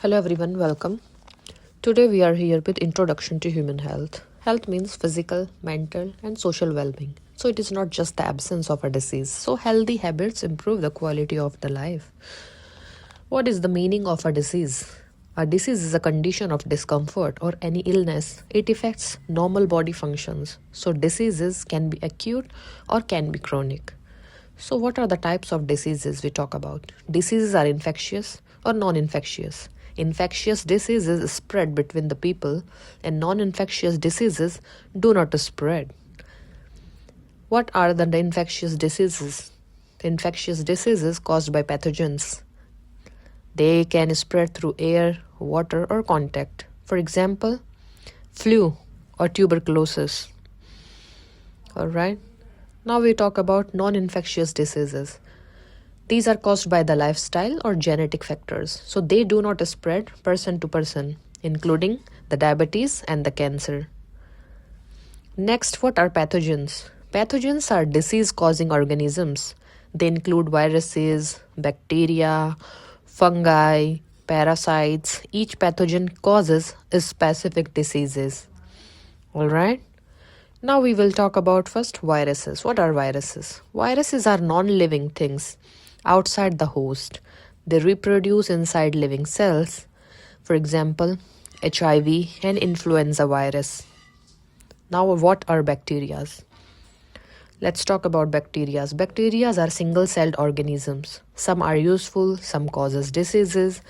Hello everyone, welcome. Today we are here with Introduction to Human Health. Health means physical, mental and social well-being. So it is not just the absence of a disease. So healthy habits improve the quality of the life. What is the meaning of a disease? A disease is a condition of discomfort or any illness. It affects normal body functions. So diseases can be acute or can be chronic. So what are the types of diseases we talk about? Diseases are infectious or non-infectious. Infectious diseases spread between the people and non-infectious diseases do not spread. What are the infectious diseases? Infectious diseases caused by pathogens. They can spread through air, water or contact. For example, flu or tuberculosis. Alright. Now we talk about non-infectious diseases. These are caused by the lifestyle or genetic factors. So they do not spread person to person, including the diabetes and the cancer. Next, what are pathogens? Pathogens are disease-causing organisms. They include viruses, bacteria, fungi, parasites. Each pathogen causes specific diseases. Alright? Now we will talk about first viruses. What are viruses? Viruses are non-living things outside the host. They reproduce inside living cells. For example, HIV and influenza virus. Now what are bacteria? Let's talk about bacteria. Bacteria are single-celled organisms. Some are useful, some causes diseases.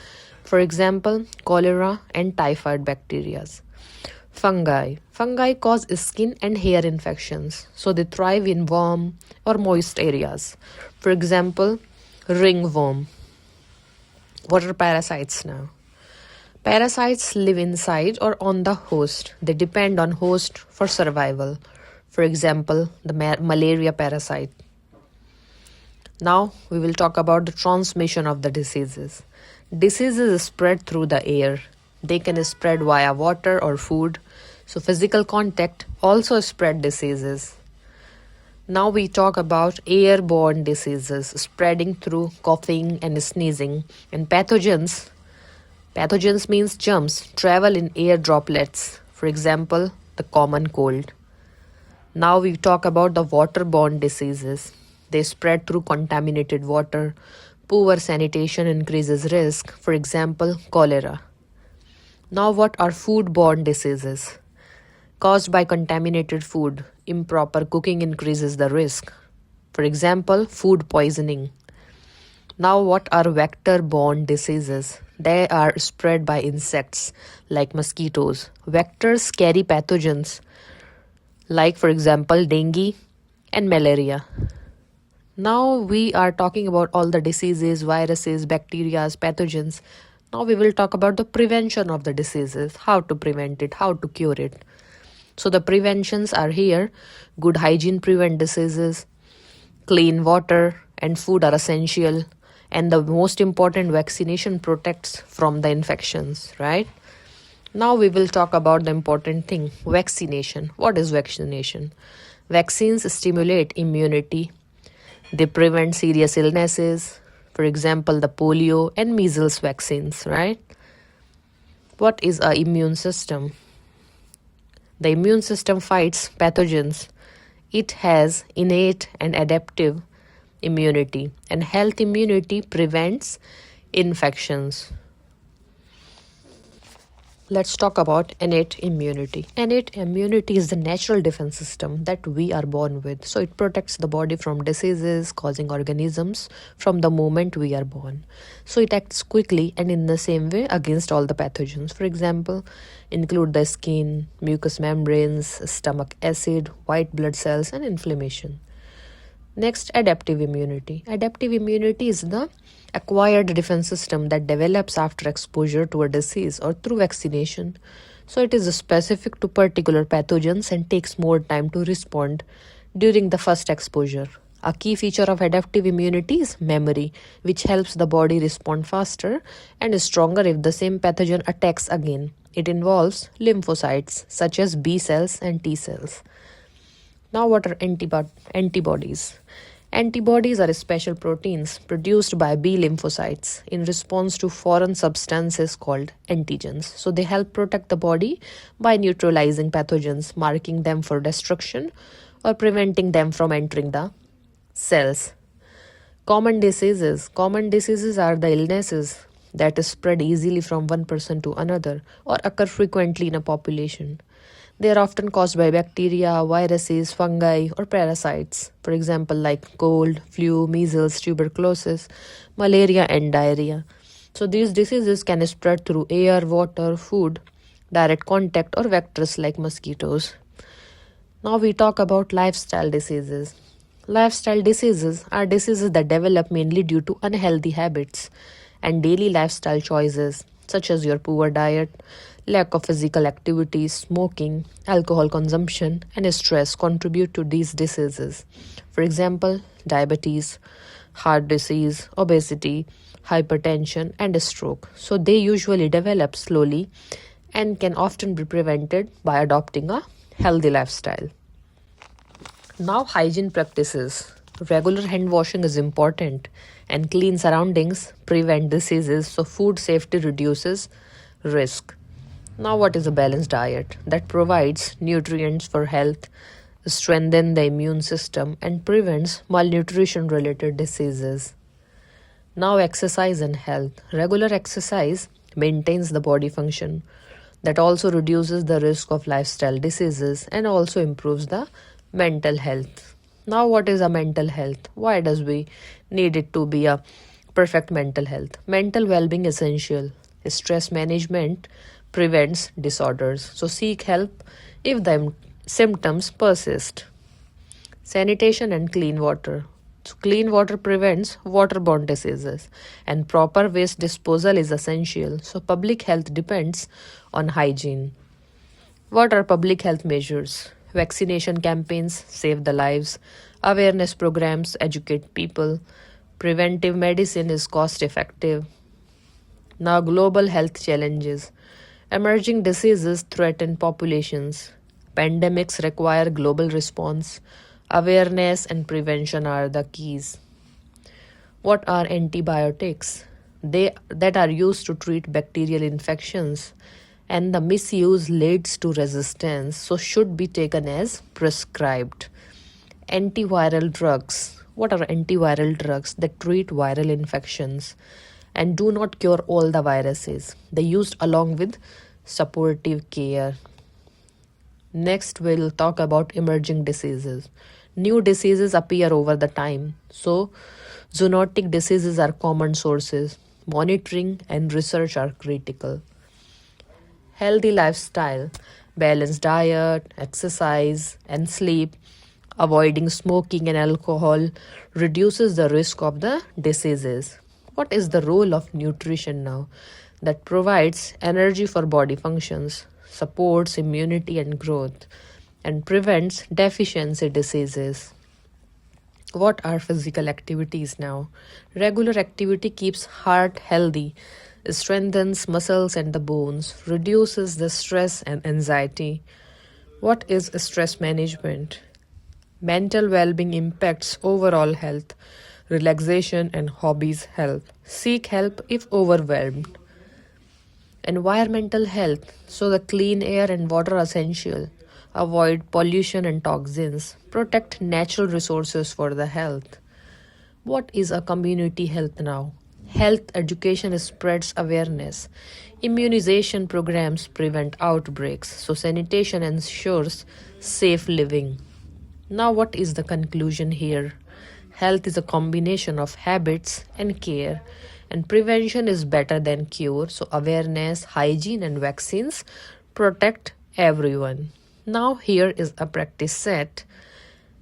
For example, cholera and typhoid bacteria. Fungi. Fungi cause skin and hair infections, so they thrive in warm or moist areas. For example, ringworm. What are parasites now? Parasites live inside or on the host. They depend on host for survival. For example, the malaria parasite. Now we will talk about the transmission of the diseases. Diseases spread through the air. They can spread via water or food. So physical contact also spread diseases. Now we talk about airborne diseases spreading through coughing and sneezing. And pathogens. Pathogens means germs travel in air droplets. For example, the common cold. Now we talk about the waterborne diseases. They spread through contaminated water. Poor sanitation increases risk. For example, cholera. Now what are foodborne diseases? Caused by contaminated food. Improper cooking increases the risk. For example, food poisoning. Now what are vector-borne diseases? They are spread by insects like mosquitoes. Vectors carry pathogens like, for example, dengue and malaria. Now we are talking about all the diseases, viruses, bacteria, pathogens. Now we will talk about the prevention of the diseases, how to prevent it, how to cure it. So the preventions are here. Good hygiene prevent diseases. Clean water and food are essential. And the most important, vaccination protects from the infections, right? Now we will talk about the important thing, vaccination. What is vaccination? Vaccines stimulate immunity. They prevent serious illnesses. For example, the polio and measles vaccines, right? What is an immune system? The immune system fights pathogens. It has innate and adaptive immunity, and health immunity prevents infections. Let's talk about innate immunity. Innate immunity is the natural defense system that we are born with. So it protects the body from diseases causing organisms from the moment we are born. So it acts quickly and in the same way against all the pathogens. For example, include the skin, mucous membranes, stomach acid, white blood cells and inflammation. Next, adaptive immunity. Adaptive immunity is the acquired defense system that develops after exposure to a disease or through vaccination. So it is specific to particular pathogens and takes more time to respond during the first exposure. A key feature of adaptive immunity is memory, which helps the body respond faster and is stronger if the same pathogen attacks again. It involves lymphocytes such as B cells and T cells. Now what are antibodies? Antibodies are special proteins produced by B lymphocytes in response to foreign substances called antigens. So they help protect the body by neutralizing pathogens, marking them for destruction or preventing them from entering the cells. Common diseases. Common diseases are the illnesses that is spread easily from one person to another or occur frequently in a population. They are often caused by bacteria, viruses, fungi, or parasites. For example, like cold, flu, measles, tuberculosis, malaria, and diarrhea. So these diseases can spread through air, water, food, direct contact, or vectors like mosquitoes. Now we talk about lifestyle diseases. Lifestyle diseases are diseases that develop mainly due to unhealthy habits and daily lifestyle choices, such as your poor diet, lack of physical activity, smoking, alcohol consumption, and stress contribute to these diseases. For example, diabetes, heart disease, obesity, hypertension, and stroke. So they usually develop slowly and can often be prevented by adopting a healthy lifestyle. Now, hygiene practices. Regular hand washing is important, and clean surroundings prevent diseases, so food safety reduces risk. Now, what is a balanced diet? That provides nutrients for health, strengthens the immune system, and prevents malnutrition related diseases. Now, exercise and health. Regular exercise maintains the body function. That also reduces the risk of lifestyle diseases and also improves the mental health. Now, what is a mental health? Why does we need it to be a perfect mental health? Mental well-being is essential. Stress management prevents disorders. So seek help if the symptoms persist. Sanitation and clean water. So clean water prevents waterborne diseases, and proper waste disposal is essential. So public health depends on hygiene. What are public health measures? Vaccination campaigns save the lives, awareness programs educate people, preventive medicine is cost effective. Now, global health challenges. Emerging diseases threaten populations. Pandemics require global response. Awareness and prevention are the keys. What are antibiotics? They that are used to treat bacterial infections, and the misuse leads to resistance, so should be taken as prescribed. Antiviral drugs. What are antiviral drugs? That treat viral infections and do not cure all the viruses. They used along with supportive care. Next, we'll talk about emerging diseases. New diseases appear over the time, so zoonotic diseases are common sources. Monitoring and research are critical. Healthy lifestyle, balanced diet, exercise, and sleep, avoiding smoking and alcohol reduces the risk of the diseases. What is the role of nutrition now? That provides energy for body functions, supports immunity and growth, and prevents deficiency diseases. What are physical activities now? Regular activity keeps heart healthy, strengthens muscles and the bones, reduces the stress and anxiety. What is stress management? Mental well-being impacts overall health, relaxation and hobbies help. Seek help if overwhelmed. Environmental health. So the clean air and water are essential. Avoid pollution and toxins. Protect natural resources for the health. What is a community health now? Health education spreads awareness. Immunization programs prevent outbreaks. So sanitation ensures safe living. Now, what is the conclusion here? Health is a combination of habits and care, and prevention is better than cure. So awareness, hygiene, and vaccines protect everyone. Now, here is a practice set.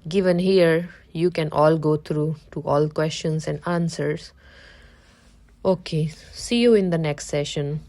Given here, you can all go through to all questions and answers. Okay, see you in the next session.